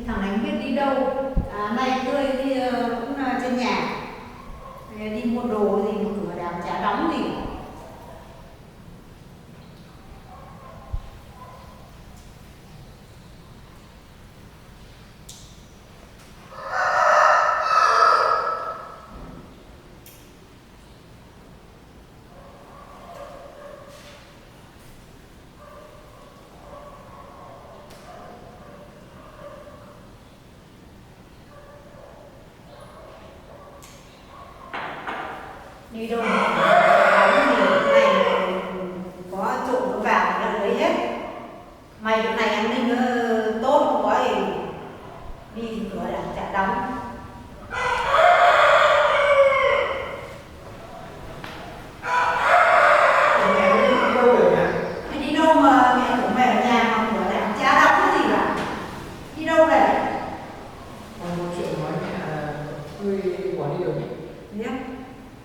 thằng này không biết đi đâu. Nay tươi đi cũng trên nhà đi mua đồ gì mà cửa đám chả đóng gì. Đi đâu mà gì này có trộm có vàng là lấy hết. May chỗ này an ninh tốt, không có gì đi cửa đã chả đóng. Mày đi đâu mà mẹ của mẹ ở nhà mà cửa đã chả đóng cái gì cả? Đi đâu vậy? Còn một chuyện nói mẹ là tôi bỏ đi được nhỉ? Nhá.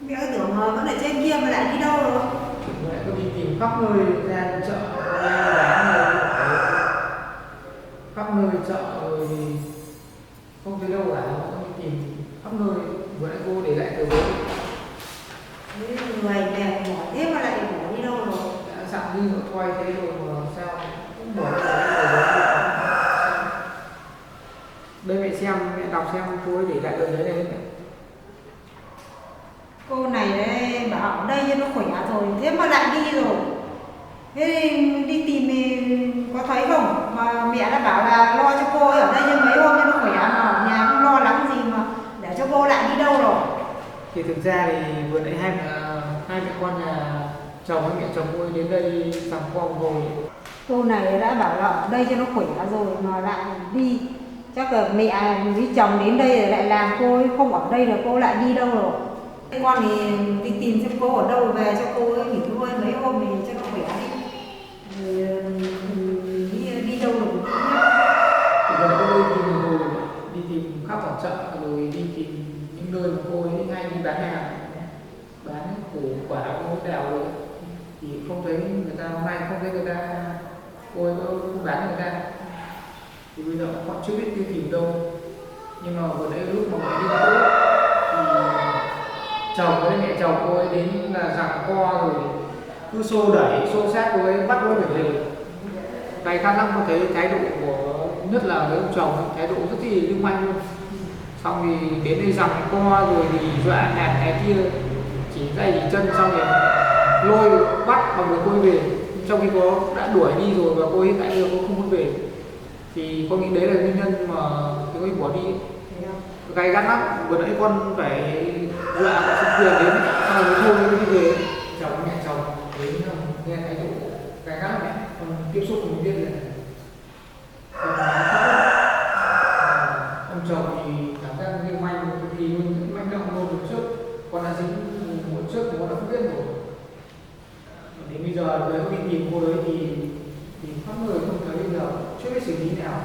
Mẹ cứ tưởng vẫn ở trên kia mà lại đi đâu rồi? Mẹ cứ đi tìm khắp nơi ra chợ, bán rồi, khắp nơi chợ rồi thì không thấy đâu cả, không đi tìm khắp nơi. Vừa nãy cô để lại tờ giấy. Người mẹ bỏ thế mà lại bỏ đi đâu rồi? Đã dặn đi rồi quay thế rồi mà sao cũng bỏ đi rồi. Đây mẹ xem, mẹ đọc xem cô ấy để lại tờ giấy này. Cô này đấy bảo ở đây cho nó khỏe rồi, thế mà lại đi rồi. Thế đi tìm thì có thấy không? Mà mẹ đã bảo là lo cho cô ấy ở đây cho mấy hôm cho nó khỏe, mà ở nhà không lo lắng gì mà để cho cô lại đi đâu rồi. Thì thực ra thì vừa nãy hai mẹ con nhà chồng với mẹ chồng cô ấy đến đây giằng co một hồi. Cô này đã bảo là ở đây cho nó khỏe rồi mà lại đi. Chắc là mẹ với chồng đến đây rồi lại làm cô ấy không ở đây là cô lại đi đâu rồi. Con thì đi tìm xem cô ở đâu về cho cô ấy nghỉ ngơi mấy hôm thì cho nó khỏe đi. Đi đâu được cũng Thì vừa nãy cô ấy tìm rồi, đi tìm khắp ở chợ rồi đi tìm những nơi mà cô ấy hay đi bán hàng, bán củ quả cô đào rồi thì không thấy người ta, hôm nay không thấy người ta, cô ấy có bán người ta. Thì bây giờ họ chưa biết đi tìm đâu. Nhưng mà vừa nãy lúc mà mẹ đi đâu thì chồng với mẹ chồng cô ấy đến là giằng co rồi cứ xô đẩy xô sát cô ấy, bắt cô ấy phải liều. Cái khác lắm, có thấy thái độ của nhất là với ông chồng, thái độ rất là lưu manh luôn. Xong thì đến đây giằng co rồi thì dọa nạt cái kia, chỉ tay chỉ chân, xong thì lôi bắt bằng được cô ấy về, trong khi có đã đuổi đi rồi và cô ấy tại giờ cô không muốn về. Thì con nghĩ đấy là nguyên nhân mà cô ấy bỏ đi. Gay gắt lắm, vừa nãy con phải dọa cả chính quyền đến xong rồi thôi mới đi về. Chồng mẹ chồng đến nghe thái độ gay gắt lắm mẹ, con tiếp xúc mình biết là ông chồng thì cảm giác như manh một thì luôn, manh động luôn một trước, con đã dính một trước thì con đã không biết rồi. Đến bây giờ với đi tìm cô ấy thì khắp người không thấy, bây giờ chưa biết xử lý nào.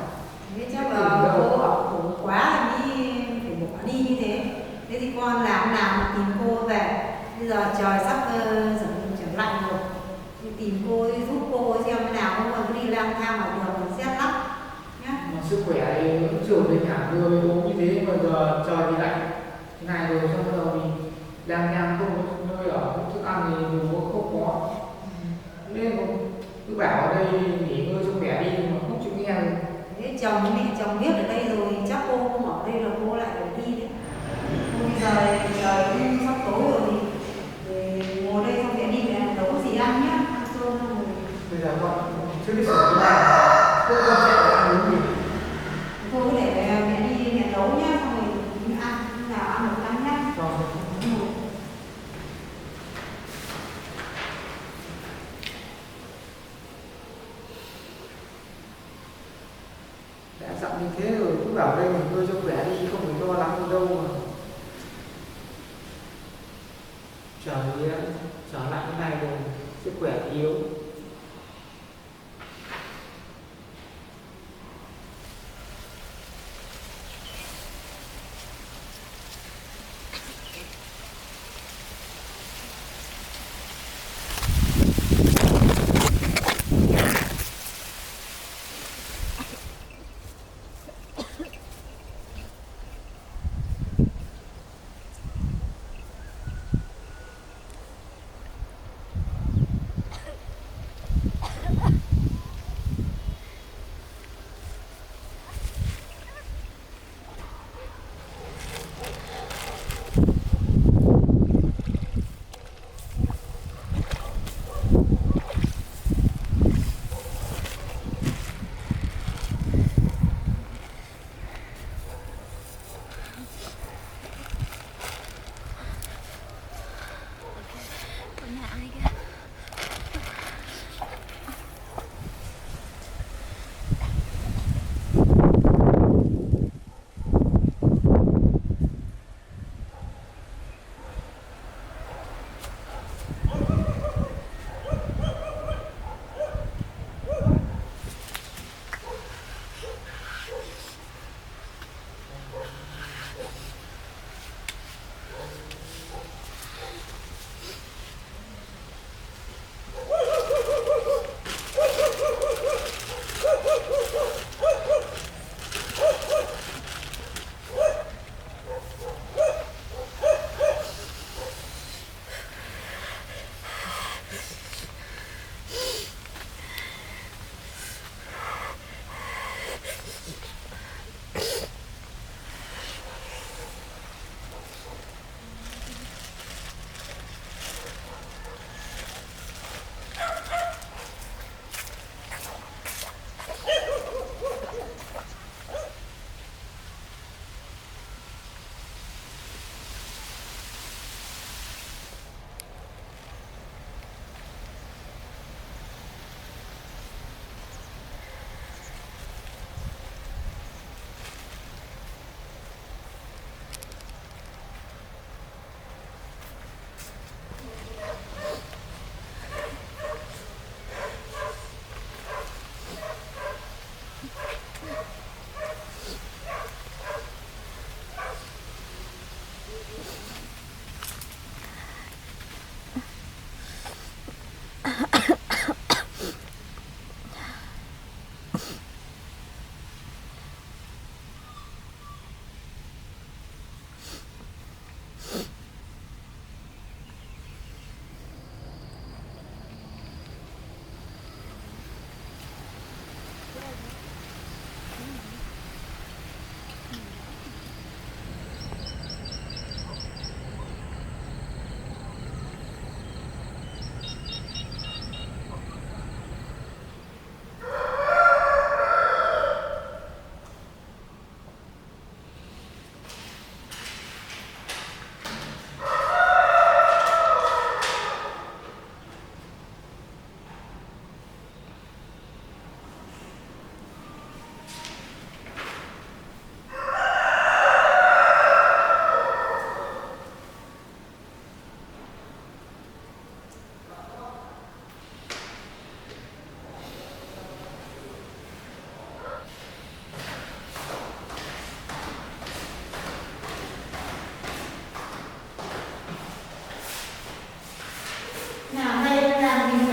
thế chắc là cô ở khổ quá thì phải bỏ đi như thế. Thế thì con làm nào mà tìm cô về. Bây giờ trời sắp trở lạnh rồi, thì tìm cô ấy, giúp cô ấy xem thế nào, không mà cứ đi lang thang ở đường mình rét lắm nhá. Mà sức khỏe thì vẫn chưa ổn định hẳn, vừa mới ốm như thế mà giờ trời thì lạnh thế này rồi, xong bắt đầu thì lang thang không có nơi ở, thức ăn thì nhiều không có. Nên cứ bảo ở đây nghỉ ngơi cho khỏe đi mà không chịu nghe. Thế chồng mẹ chồng biết ở đây rồi, chắc cô không ở đây là cô lại phải đi đấy. Bây giờ trời cũng sắp tối rồi thì ngồi đây xong mẹ đi mẹ nấu gì ăn nhá, ăn cơm rồi. Bây giờ con chưa biết xử lý nào, con chạy ăn uống gì. Thôi cứ để mẹ đi mẹ nấu nhá, xong rồi ăn nào ăn được ăn nhá. Đã dặn như thế rồi, cứ bảo đây mình nuôi cho khỏe đi, không phải lo lắng gì đâu mà. Trời trở lại cái này rồi, sức khỏe yếu.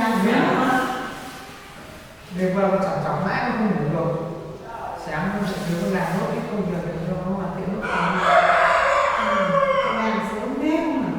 làm mẹ nữa. đêm qua con chỏng chỏng mãi nó không ngủ được, sáng con dậy thì con làm nốt ít công việc để cho nó hoàn thiện nốt. Làm sớm thế không hả?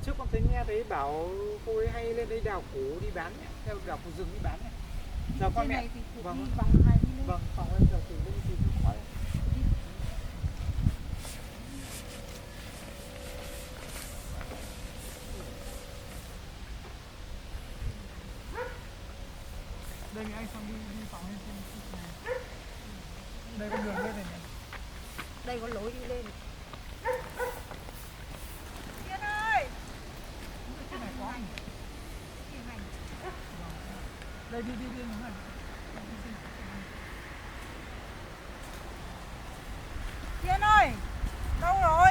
Trước con nghe thấy bảo cô ấy hay lên đây đào củ đi bán nhé, theo đào củ rừng đi bán nhé. Giờ con mẹ vâng vòng này đi lên. vâng phòng em giờ từ đây thì không khỏi. Đây anh xong đi phòng em xem. Đây có đường lên này này. Đây có lối đi lên. Tiên ơi. Cái này có anh. Đây đi đúng rồi. Tiên ơi, đâu rồi?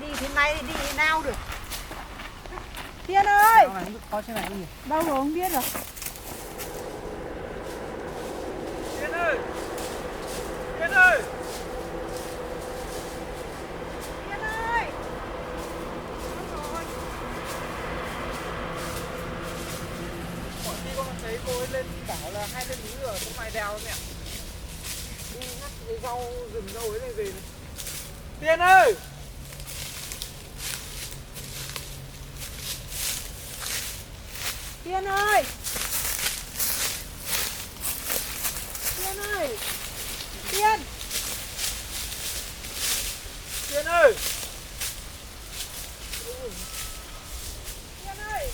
Đi thế này đi thế nào được? Tiên ơi! Có trên này gì? Đâu rồi không biết rồi. Tiên ơi! Tiên ơi! Tiên ơi! Đâu rồi? Mọi khi con thấy cô ấy lên bảo là hay lên núi ở trong ngoài đèo mẹ. Đi ngắt cái rau rừng đâu ấy này về này. Tiên ơi! Tiên ơi! Tiên ơi! Tiên! Tiên ơi! Tiên ơi!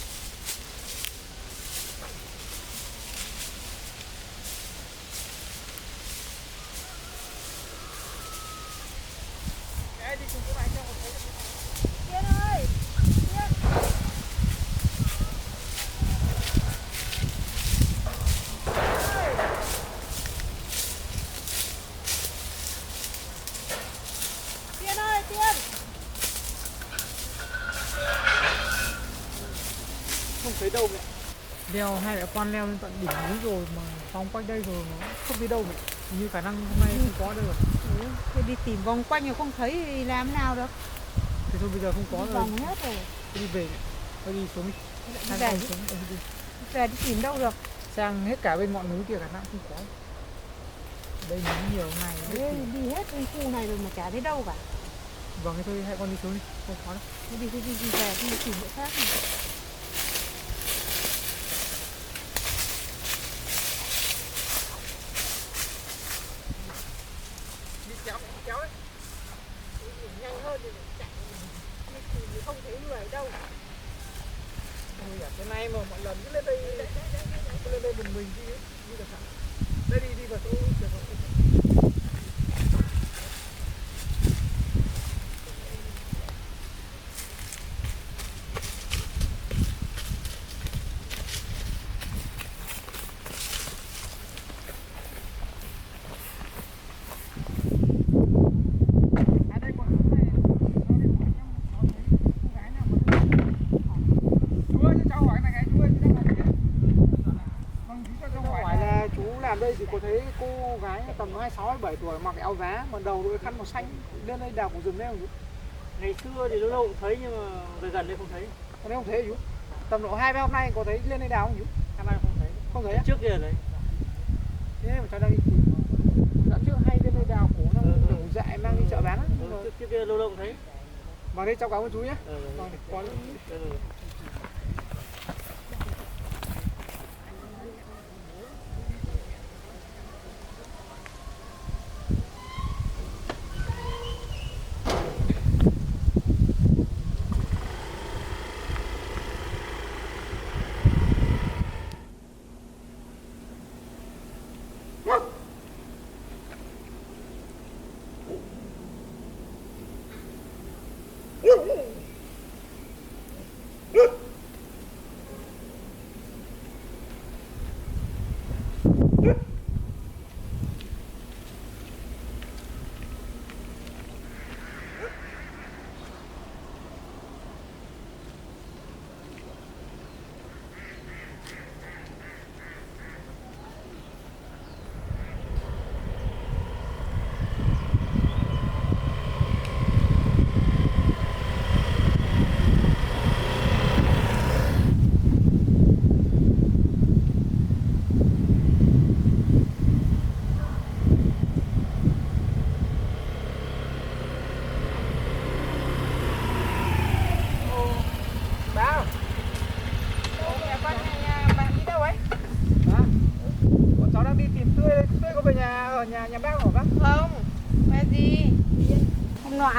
Mẹ đi cùng cô này cho một thấy. Tiên ơi! Tiên! Tiên ơi! Tiên! Không thấy đâu mẹ. Leo hai mẹ con leo lên tận đỉnh núi rồi mà vòng quanh đây rồi nó không thấy đâu mẹ. Như khả năng hôm nay không có đâu rồi. Thế đi tìm vòng quanh rồi không thấy thì làm thế nào được? Thế thôi bây giờ không có Đi rồi. vòng hết rồi. Tôi đi về. Tôi đi xuống đi. Đi về. Xuống. Đi. Về đi tìm đâu được? Sang hết cả bên ngọn núi kia khả năng không có. Đây núi nhiều ngày. Thế đi hết cái khu này rồi mà chả thấy đâu cả. Vâng thế thôi hãy con đi xuống đi. Không có đâu. Đi về đi tìm chỗ khác này. Đi kéo đấy. Nhanh hơn thì chạy thì không thấy người đâu. Ôi cái này mà mọi lần cứ lên đây lên đây một mình đi được hả? Đây đi vào chỗ được không? Đây thì có thấy cô gái tầm 26 27 tuổi mặc áo vá mà đầu đội khăn màu xanh lên đây đào củ rừng đấy không chú? Ngày xưa thì lâu lâu cũng thấy nhưng mà về gần đây không thấy. Còn đây không thấy chú? Tầm độ 2 hôm nay có thấy lên đây đào không chú? Hôm nay không thấy. Không thấy á? Trước kia đấy. Thế mà cháu đang đi tìm. Dẫn trước hay lên đây đào củ nó đổ dại mang đi chợ bán á. Trước kia lâu lâu cũng thấy. Vâng đây cháu cảm ơn chú nhé. Vâng có Diep.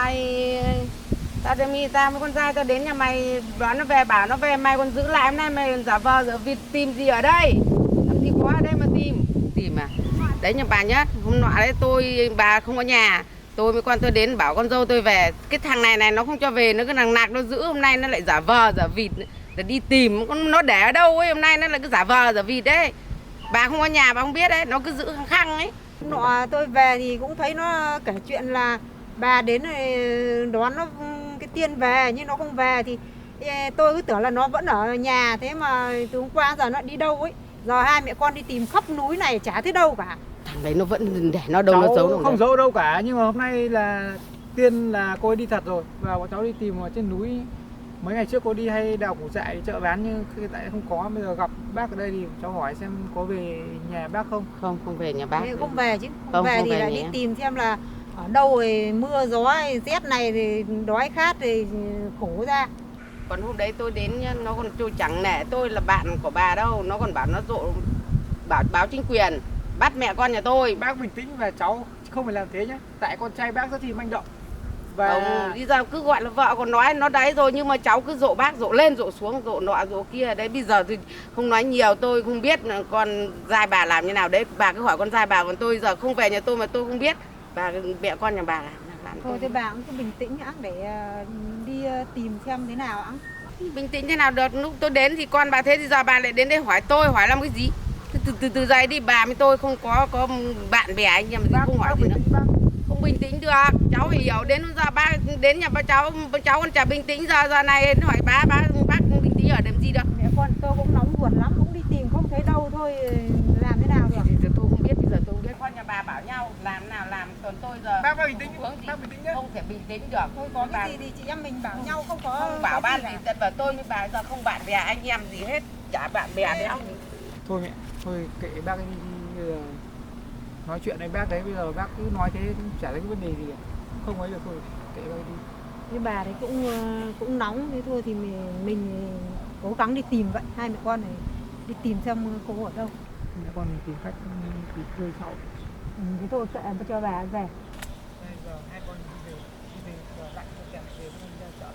ai tao với con trai tao đến nhà mày đón nó về, bảo nó về mày còn giữ lại, hôm nay mày giả vờ giả vịt tìm gì ở đây, làm gì có ở đây mà tìm à. Đấy nhà bà nhất, hôm nọ đấy bà không có nhà, tôi với con tôi đến bảo con dâu tôi về, cái thằng này nó không cho về, nó cứ nằng nặc nó giữ, hôm nay nó lại giả vờ giả vịt để đi tìm, nó để ở đâu ấy, hôm nay nó lại cứ giả vờ giả vịt đấy. Bà không có nhà bà không biết đấy, nó cứ giữ khăng khăng ấy. Nọ tôi về thì cũng thấy nó kể chuyện là bà đến đón nó cái Tiên về, nhưng nó không về thì tôi cứ tưởng là nó vẫn ở nhà, thế mà từ hôm qua giờ nó đi đâu ấy. Giờ hai mẹ con đi tìm khắp núi này chả thấy đâu cả. Thằng đấy nó vẫn để nó đâu, nó giấu đâu. Không giấu đâu cả, nhưng mà hôm nay là Tiên là cô ấy đi thật rồi, và bọn cháu đi tìm ở trên núi. Mấy ngày trước cô đi hay đào củ dại đi chợ bán, nhưng hiện tại không có. Bây giờ gặp bác ở đây thì cháu hỏi xem có về nhà bác không. Không về nhà bác. Không về chứ, Không về thì về lại nhà. đi tìm xem là ở đâu rồi mưa gió rét này thì đói khát thì khổ ra. Còn hôm đấy tôi đến nó còn tôi chẳng nể tôi là bạn của bà đâu, nó còn bảo nó báo chính quyền bắt mẹ con nhà tôi. Bác bình tĩnh và cháu không phải làm thế nhé, tại con trai bác rất thì manh động. Và Bây giờ cứ gọi là vợ còn nói nó đấy rồi, nhưng mà cháu cứ dỗ bác, dỗ lên dỗ xuống, dỗ nọ dỗ kia đấy. Bây giờ thì không nói nhiều, tôi không biết con trai bà làm như nào đấy, bà cứ hỏi con trai bà, còn tôi giờ không về nhà tôi mà tôi không biết bà mẹ con nhà bà làm Thôi thế bà cũng cứ bình tĩnh nhá, để đi tìm xem thế nào ạ. bình tĩnh thế nào được. Lúc tôi đến thì con bà thế thì giờ bà lại đến đây hỏi tôi, hỏi làm cái gì? Từ giây đi bà với tôi không có bạn bè anh em gì, không hỏi gì nữa. Không bình tĩnh được, cháu phải hiểu. Đến giờ ba đến nhà cháu còn chả bình tĩnh, giờ này hỏi bác bình tĩnh ở làm gì được. Mẹ con tôi cũng nóng ruột lắm, cũng đi tìm không thấy đâu, thôi làm thế nào được. Thì tôi không biết, bây giờ tôi không biết. Con nhà bà bảo nhau làm nào làm, còn tôi giờ bác bình tĩnh, bác bình tĩnh nhé. không thể bình tĩnh được. Thôi có cái gì thì chị em mình bảo nhau, không có không bảo ban gì tật vào tôi với bà, giờ không bạn bè anh em gì hết, chả bạn bè đâu. Thôi mẹ, thôi kệ bác ấy đi, bây giờ nói chuyện với bác đấy, bây giờ bác cứ nói thế cũng chả thấy cái vấn đề gì cả. Không ấy được, thôi kệ bác ấy đi. Cái bà đấy cũng nóng, thế thôi thì mình cố gắng đi tìm vậy, hai mẹ con này đi tìm xem cô ở đâu. Mẹ con mình tìm cách thì chơi sau. Thế tôi sẽ cho bà về. Bây giờ hai con đi về giờ lạnh cho kẹt về ra chợ.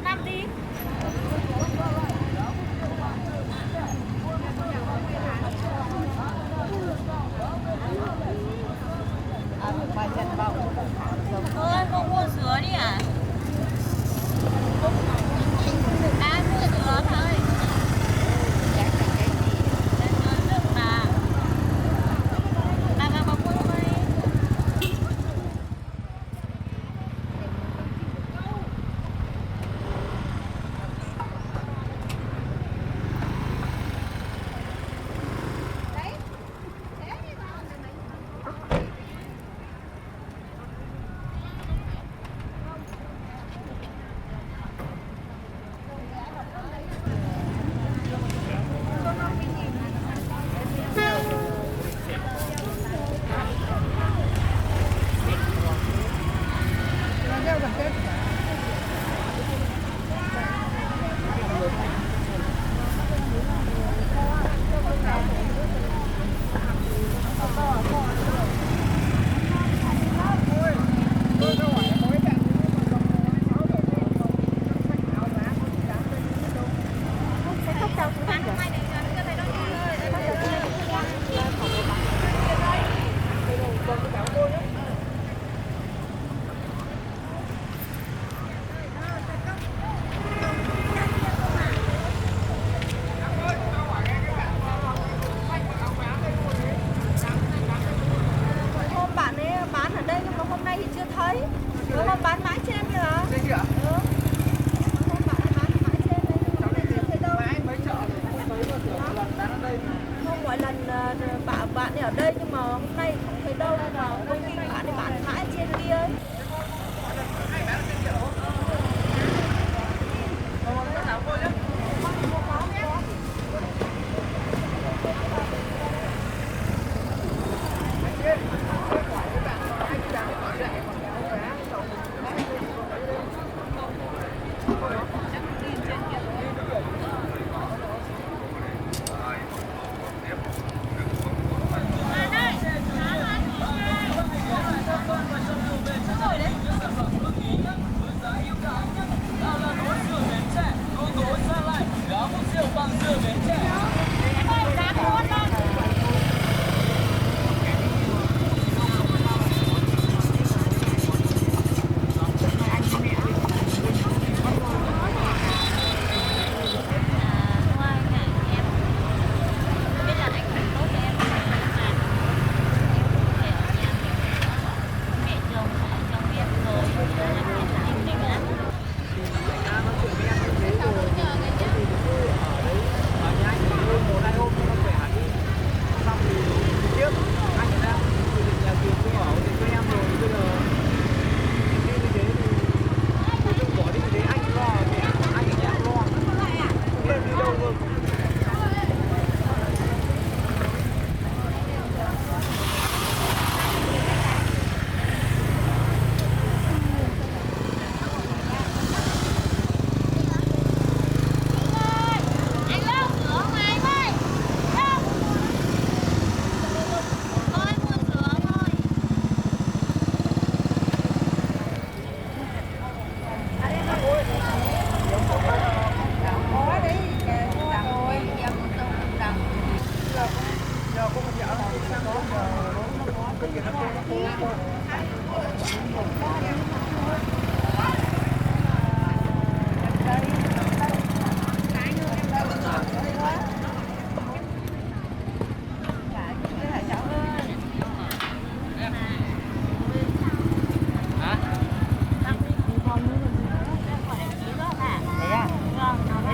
Làm đi. Vài chân bầu. Ơi, cô mua sữa đi à? Mua sữa thôi. Chắc là cái gì? Nước mà. Bà mua thôi. Hôm bạn ấy bán ở đây nhưng mà hôm nay thì chưa thấy. Bữa hôm bán mãi trên kìa. Đây kìa. Hôm bạn ấy bán mãi trên đây nhưng mà hôm nay chưa thấy đâu. Mãi mấy chợ thì không thấy mà kiểu lần bán ở đây. Không, mỗi lần bạn ấy ở đây nhưng mà hôm nay không thấy đâu, mà công ty bạn ấy bán mãi trên kia ấy.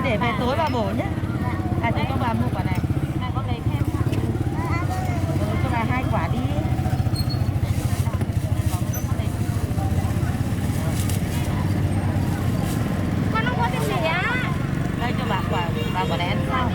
Để về tối bà bổ nhé. À chúng cho bà mua quả này. Này có lấy thêm không? Cho bà 2 quả đi. Con không có thêm gì á? Đây cho bà quả này ăn sao?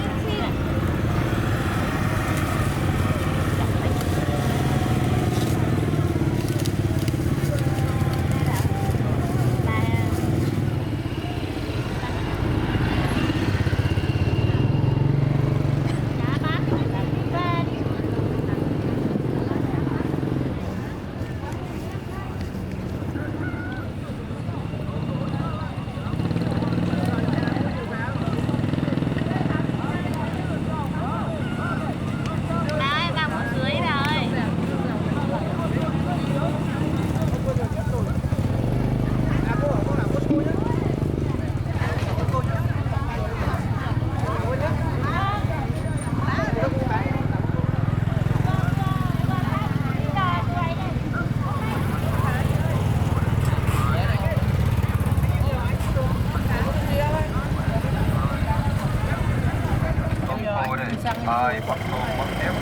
Ai mắm tôm mắm tiếp.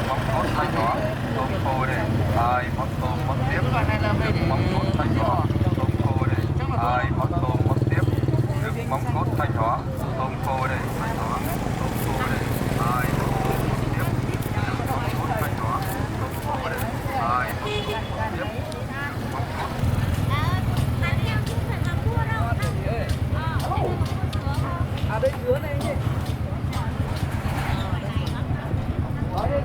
Mắm cốt thanh hóa. Tôm khô đây. Ai mắm tôm mắm tiếp. Mắm cốt thanh hóa. Tôm khô đây. Ai mắm tôm mắm tiếp. Nước mắm cốt thanh hóa. Tôm khô đây. Thanh hóa. Tôm khô đây. Ai mắm tôm mắm tiếp. Nước mắm cốt thanh hóa. Tôm khô đây. Ai mắm tôm mắm tiếp. Mắm cốt. À đây dứa này nhỉ. Nói đi.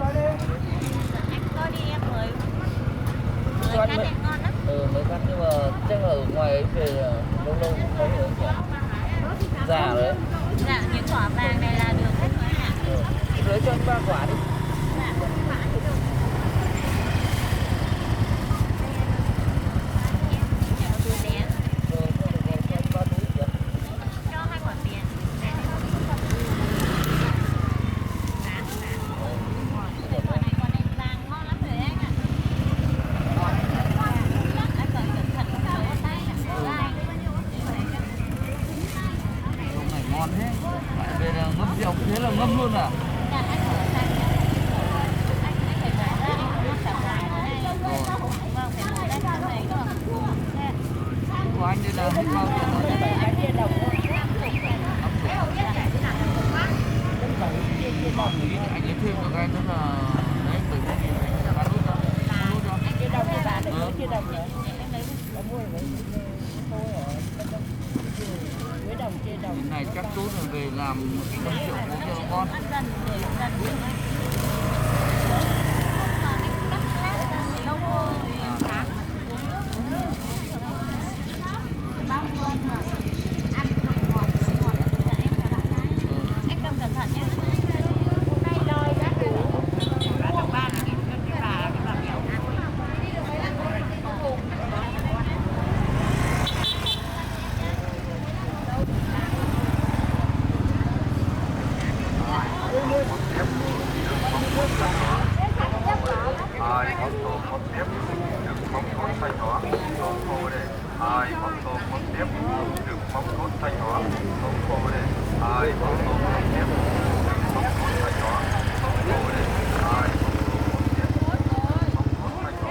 Tôi đi em mới cắt em ngon lắm. Mới cắt nhưng mà chắc là ở ngoài ấy về lâu lâu cũng thấy rồi nhỉ. Già đấy. Dạ, những quả vàng này là được hết rồi ạ. Lấy cho anh 3 quả đi. Cho 2 quả tiền. Quả này vàng ngon lắm rồi anh ạ. Anh cần cẩn thận không xấu tay ạ. Hôm này ngon thế. Lại về là ngâm rượu thế là ngâm luôn à? Dạ, anh phải bỏ ra, anh xả dài ở đây. Vâng, phải bỏ ra sau này cơ. Của anh đây là hết bao tiền rồi? 7 chia đồng thôi. Anh ấy thêm được anh tức là đấy 70 nghìn anh bán nút cho. Anh chia đồng cho bà, đừng chia đồng nữa. Cái này chắc tốt là về làm một cái rượu uống cho ngon. Anh cầm cẩn thận nhé. Hôm nay đòi giá đủ. Giá được 30.000 cái bà béo. Ai mắm tôm mắm tiếp. Nước mắm cốt thanh hóa. Tôm khô đây. Ai mắm tôm mắm tiếp. Nước mắm cốt thanh hóa. Tôm khô đây. Ai mắm tôm mắm tiếp. Nước mắm cốt thanh hóa. Tôm khô đây. Ai mắm tôm mắm tiếp. Mắm cốt thanh hóa. Tôm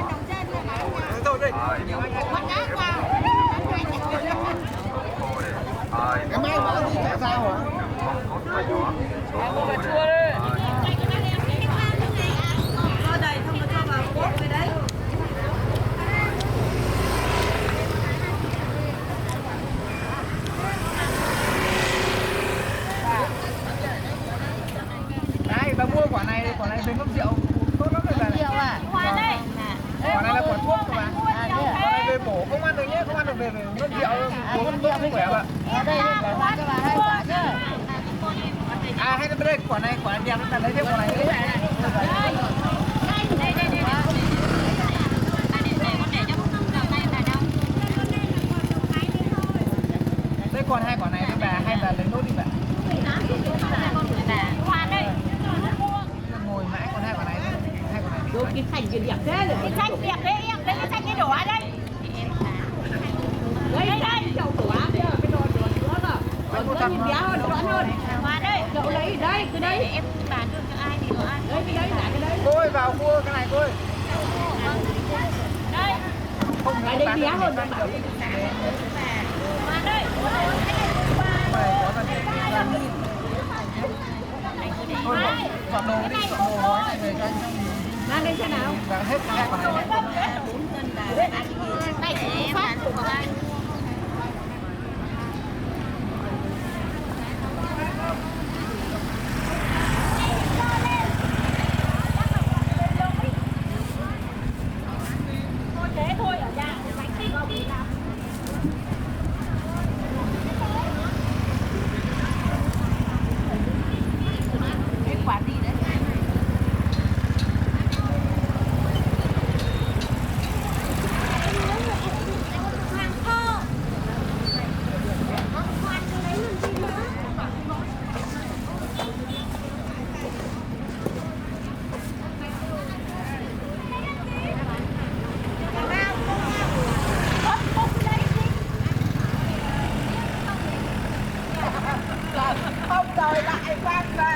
khô đây. Thôi đây. Ai mắm tôm mắm tiếp. Nước mắm cốt thanh hóa. Tôm khô đây. Ai mắm tôm mắm tiếp. Nước mắm cốt thanh hóa. Tôm khô đây. Cho đầy không nó cho vào cốt cái đấy. Đây, bà mua quả này về ngâm rượu tốt lắm rồi bà này. Rượu à? Hoa đây. Quả này là quả thuốc của bà. Quả này về bổ không ăn được nhé, không ăn được về ngâm rượu bổ không tốt không khỏe bà. Ở đây để hoa cho bà 2 quả chứ. À hay là bên đây quả này đẹp lắm, là lấy thêm quả này nữa. Đây. Để con để cho cầm tay bà đâu. Đây còn 2 quả này với bà, hay là lấy nốt đi bà. Con gửi bà. Hoa đây. Ngồi mãi còn 2 quả này thôi. 2 quả này. Đồ cái thành cái đẹp thế rồi. Cái xanh đẹp đấy em, lấy cái xanh cái đỏ đây. Đây. Chậu tủ á, cái đồ nữa cơ. Còn nhìn bé hơn, tròn hơn. Hoa đây. Chậu lấy ở đây, cái đấy. Để em bán được cho ai thì có ai. Đấy, cái đấy là cái đấy. Cô ơi vào mua cái này cô ơi. Đây. Không Cái đấy bé hơn. Hoa đây. này có là thôi chọn đồ đi, chọn đồ gói này về cho anh. Mang lên xem nào. Và hết 2 quả này. Này em bán của anh. Thế thôi ở nhà bánh tinh đi làm. Cái quả gì đấy? Không đời lại quang về.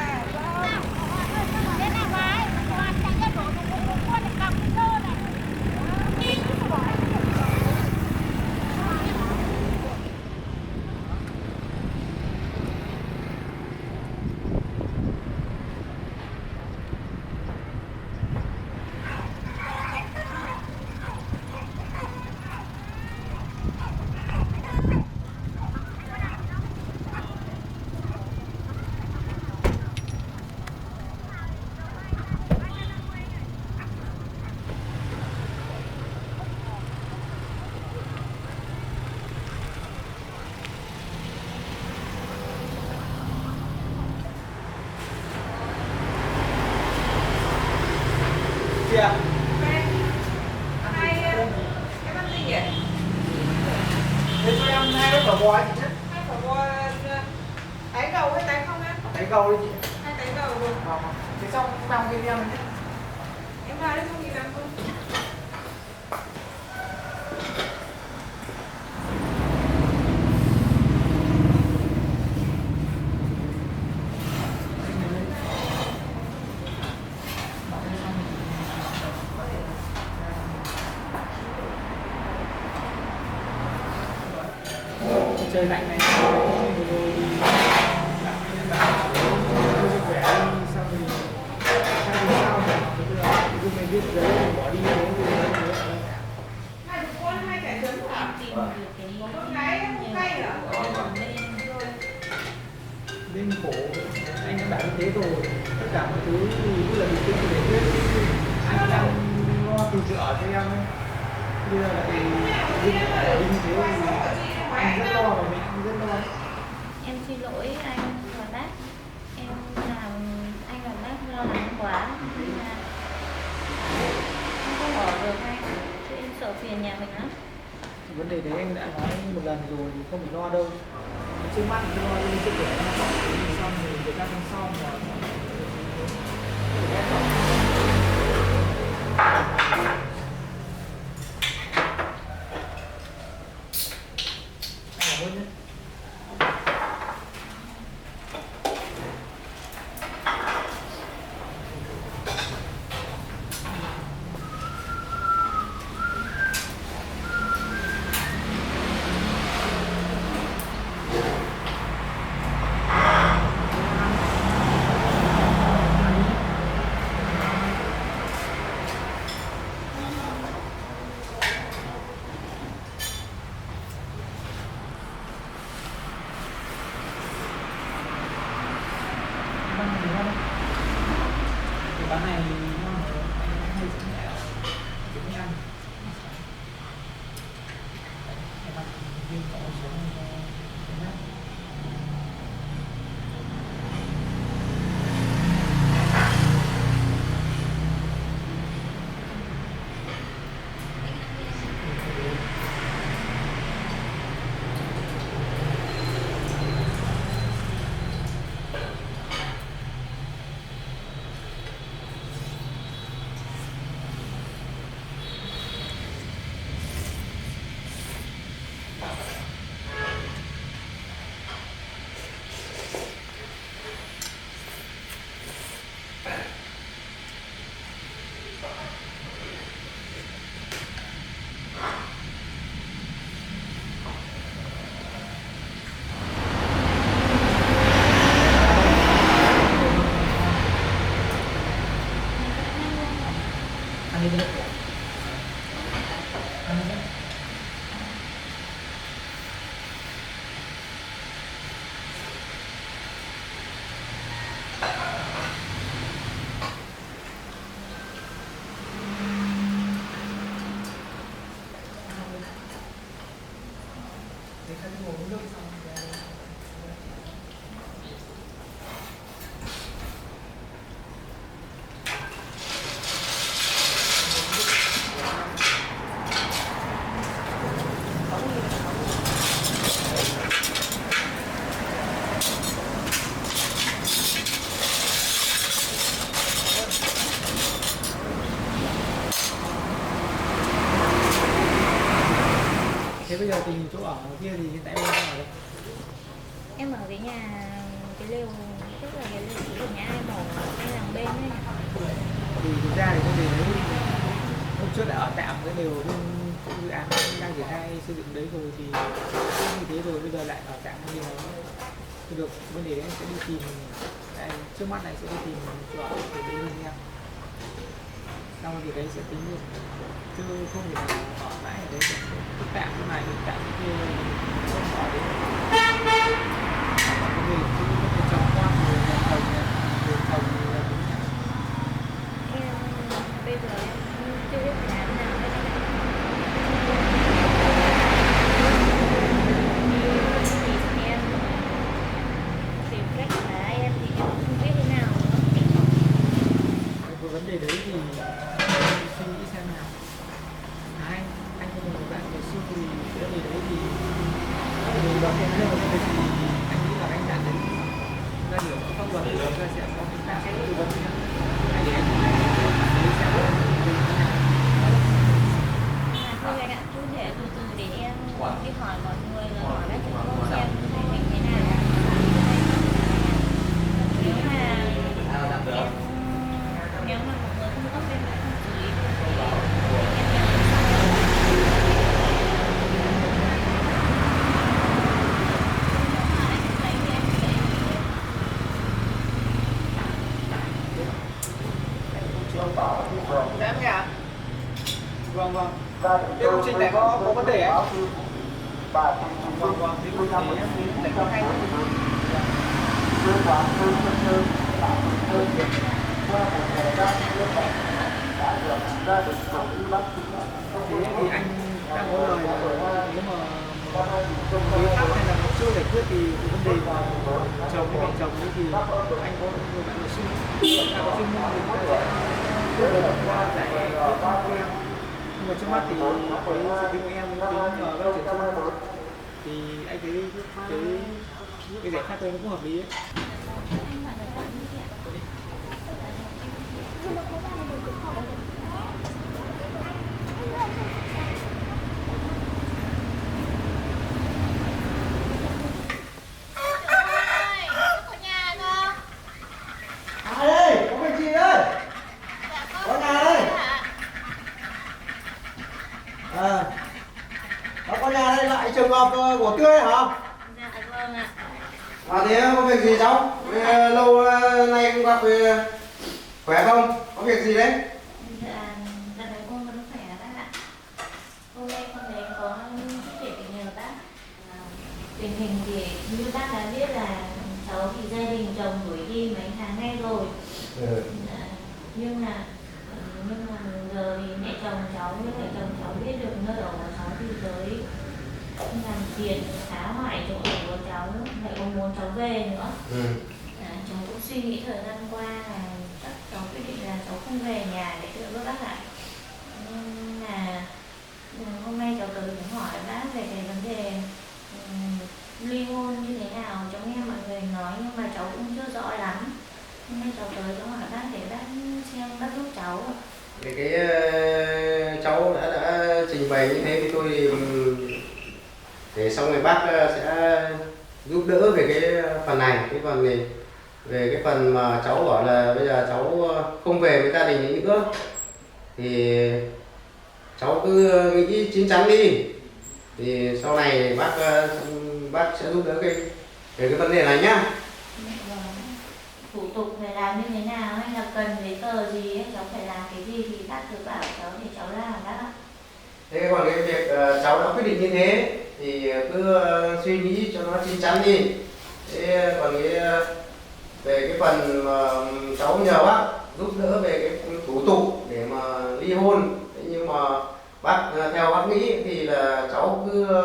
Tái gầu hay tái không á? Tái gầu đi chị. Hay tái gầu rồi. Thế xong mang cái em nhé. Em vào đây không gì làm không? Trời lạnh này biết giấy bỏ đi Hai đứa con hai kẻ lớn hả? Con gái không cay hả? lên khổ anh đã bảo như thế rồi, tất cả mọi thứ như là bình tĩnh để biết anh đang lo từ chợ cho em ấy, bây giờ lại bỏ đi như thế thì anh rất lo và mình cũng rất lo. Em xin lỗi anh và bác, em làm anh và bác lo lắng quá nên là em không bỏ được anh, chứ em sợ phiền nhà mình lắm. Vấn đề đấy anh đã nói một lần rồi, không phải lo đâu, trước mắt thì lo lên sức khỏe xong thì người ta không xong mà anh nhé. Cái bán này ngon rồi, anh hay dẫn mẹ dẫn ăn. Em ăn viên có xuống cái nát. Ăn đi được. Ăn đi. Để khai ngồi uống nước xong thế bây giờ tình chỗ ở kia thì hiện tại em đang ở đâu? Em ở cái nhà, cái lều, tức là cái lều của nhà em ở anh làng bên ấy. Thì thực ra thì cái lều đấy hôm trước đã ở tạm cái lều bên dự án đang triển khai xây dựng đấy rồi thì như thế rồi bây giờ lại ở tạm cái lều thì được, vấn đề đấy anh sẽ đi tìm đây, trước mắt này sẽ đi tìm chỗ ở để đi lên em, xong thì đấy sẽ tính được chứ không thể nào ở mãi ở đấy được, cứ tạm cái này thì tạm cái kia không ở đấy vấn đề chứ có thể trồng hoa rồi trồng này rồi trồng là đúng nhỉ. Em bây giờ em chưa biết phải làm nào đây. Thì em tìm cách là em thì em không biết thế nào nữa. Cái vấn đề đấy thì suy nghĩ xem nào. Anh có một bạn ngày xưa thì vấn đề đấy thì đoàn em lên một vấn nhé. Anh để em sẽ Thôi anh ạ, cứ để từ từ để em đi hỏi mọi người là hỏi các trường công xem thay mình thế nào. Nếu mà nếu mà mọi người không có bên đó không xử lý được thì em em nghe ạ? Vâng vâng. Cái công trình này có vấn đề ấy. Vâng vâng. Cái công trình này có hay. Thế thì anh đang có lời là nếu mà đối tác hay là luật sư giải quyết thì vấn đề mà chồng với mẹ chồng ấy thì anh có người bạn luật sư là có chuyên môn thì có thể qua giải quyết với em. Nhưng mà trước mắt thì cái sự kinh của em tính ở các trường chung thì anh thấy cái giải pháp tôi cũng hợp lý ấy. Có nhà đây lại trường hợp của Tươi hả? dạ vâng ạ. Thế có việc gì cháu? Lâu nay không gặp thì khỏe không? Có việc gì đấy? Dạ, đợt này con vẫn khỏe bác ạ. Hôm nay con thấy có chút việc phải nhờ bác. Tình hình thì như bác đã biết là cháu thì gia đình chồng đuổi đi mấy tháng nay rồi. Dạ, nhưng mà giờ thì mẹ chồng cháu với mẹ chồng cháu biết được nơi ở của cháu thì tới làm phiền phá hoại chỗ ở của cháu, lại còn muốn cháu về nữa. Cháu cũng suy nghĩ thời gian qua là chắc cháu quyết định là cháu không về nhà để đỡ với bác ạ. Nhưng mà hôm nay cháu tới để hỏi bác về cái vấn đề ly hôn như thế nào. Cháu nghe mọi người nói nhưng mà cháu cũng chưa rõ lắm. Hôm nay cháu tới cháu hỏi bác để bác xem bác giúp cháu ạ. Cái cháu đã trình bày như thế thì tôi để xong rồi bác sẽ giúp đỡ về cái phần này. Cái phần này về cái phần mà cháu bảo là bây giờ cháu không về với gia đình ấy nữa thì cháu cứ nghĩ chín chắn đi, thì sau này bác sẽ giúp đỡ về cái vấn đề này nhá. Thủ tục phải làm như thế nào hay là cần giấy tờ gì ấy, cháu phải làm cái gì thì bác cứ bảo cháu để cháu làm bác ạ. Thế còn cái việc cháu đã quyết định như thế thì cứ suy nghĩ cho nó chín chắn đi. Thế còn về cái phần mà cháu nhờ bác giúp đỡ về cái thủ tục để mà ly hôn, thế nhưng mà theo bác nghĩ thì là cháu cứ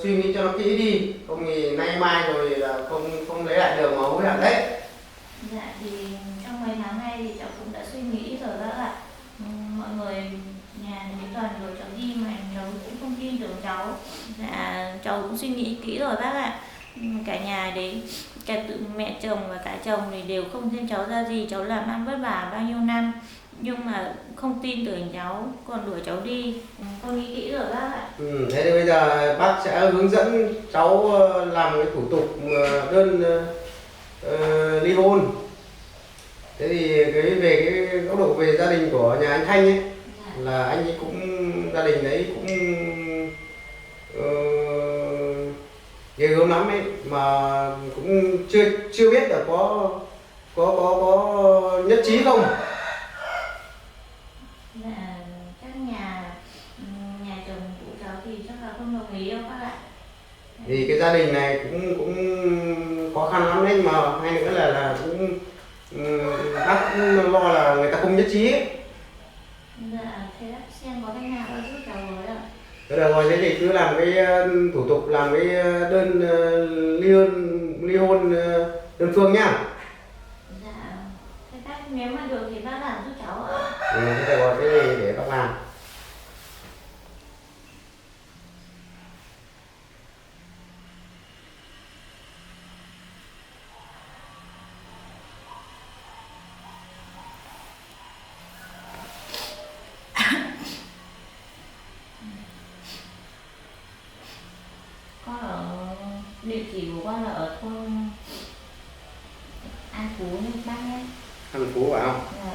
suy nghĩ cho nó kỹ đi, không thì nay mai rồi là không lấy lại được mà hối hận đấy. Dạ thì trong mấy tháng nay thì cháu cũng đã suy nghĩ rồi bác ạ. Mọi người nhà đến tuần rồi cháu đi mà cháu cũng không tin tưởng cháu. Dạ cháu cũng suy nghĩ kỹ rồi bác ạ. Cả nhà đấy, cả tự mẹ chồng và cả chồng thì đều không xem cháu ra gì. Cháu làm ăn vất vả bao nhiêu năm nhưng mà không tin tưởng cháu, còn đuổi cháu đi. Con nghĩ kỹ rồi bác ạ. Thế thì bây giờ bác sẽ hướng dẫn cháu làm cái thủ tục đơn ly hôn. Thế thì về cái góc độ về gia đình của nhà anh Thanh ấy, là anh ấy cũng gia đình đấy cũng ghê gớm lắm ấy, mà cũng chưa biết là có nhất trí không. Dạ các nhà chồng của cháu thì chắc là không đồng ý đâu bác ạ. Thì cái gia đình này cũng khó khăn lắm đấy, mà hay nữa là cũng bác cũng lo là người ta không nhất trí ấy. Dạ thế bác xem có cách nào bác giúp cháu với ạ. Thế được rồi, thế thì cứ làm cái thủ tục, làm cái đơn ly hôn đơn phương nhá. Dạ thế bác nếu mà được thì bác làm giúp cháu ạ. Thế được rồi, thế thì để bác làm. chỉ của con là ở thôn An Phú nhé bác nhé. An Phú phải không? Dạ.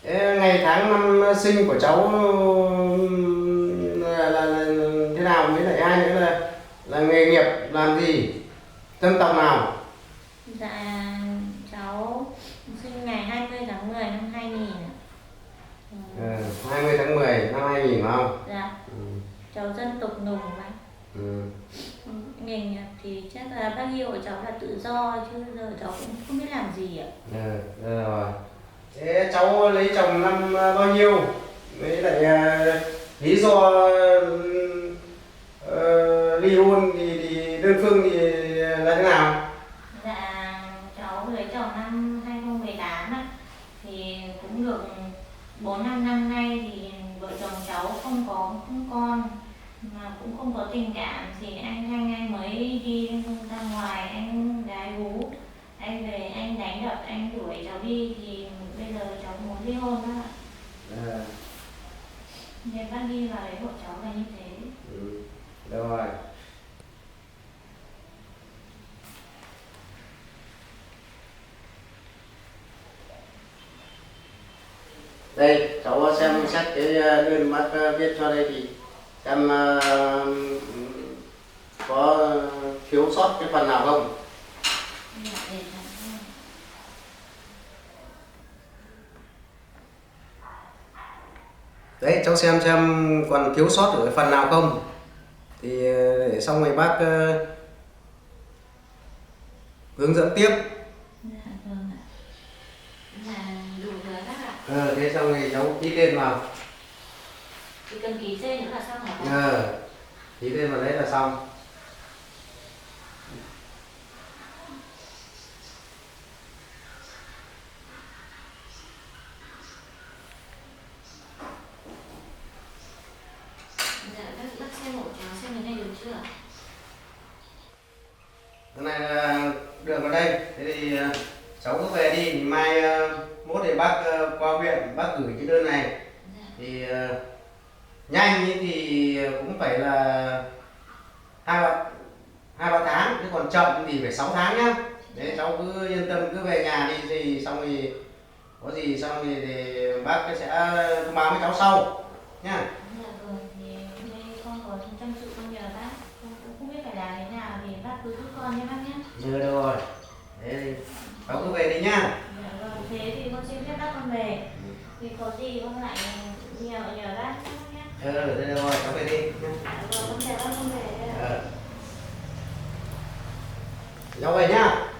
Thế ngày tháng năm sinh của cháu là thế nào, với lại ai nữa là nghề nghiệp làm gì, dân tộc nào? Dạ cháu sinh ngày 20 tháng 10 năm 2000 ạ. 20 tháng 10 năm 2000 phải không? Dạ. Cháu dân tộc Nùng bác. Nghề nghiệp thì chắc là bác yêu của cháu là tự do chứ giờ cháu cũng không biết làm gì ạ. Rồi. Thế cháu lấy chồng năm bao nhiêu? Với lại lý do ly hôn thì đơn phương thì là thế nào? Dạ cháu lấy chồng năm 2018 á, thì cũng được 4-5 năm nay thì vợ chồng cháu không có con mà cũng không có tình cảm, thì anh mới đi ra ngoài anh gái gú, anh về anh đánh đập anh đuổi cháu đi, thì bây giờ cháu muốn ly hôn đó ạ. Nên bác đi vào đấy hộ cháu là như thế. Rồi. Đây cháu xem xét cái đơn bác viết cho đây thì xem có thiếu sót cái phần nào không. Đấy cháu xem còn thiếu sót ở cái phần nào không thì để xong rồi bác hướng dẫn tiếp. Dạ vâng ạ. Là đủ rồi bác ạ. Thế xong rồi cháu ký tên vào. Chỉ cần ký tên nữa là xong hả bác? Ký tên vào đấy là xong. Dạ bác xem hộ cháu xem cái này được chưa? Cái này là được ở đây. Thế thì cháu cứ về đi, mai mốt thì bác qua huyện bác gửi cái đơn này. Thì nhanh ý thì cũng phải là 2-3 tháng, chứ còn chậm thì phải 6 tháng nhá. Đấy cháu cứ yên tâm cứ về nhà đi, thì xong thì có gì xong thì bác sẽ thông báo với cháu sau nhá. Dạ vâng, thì đây con có tâm sự con nhờ bác, con cũng không biết phải làm thế nào thì bác cứ giúp con nhé bác nhé. Được rồi. Thế thì cháu cứ về đi nhá. Dạ vâng, thế thì con xin phép bác con về. Thì có gì con lại nhờ bác nhé. Thế được rồi, cháu về đi nhá. Dạ vâng, con chào bác con về. Cháu về nhá.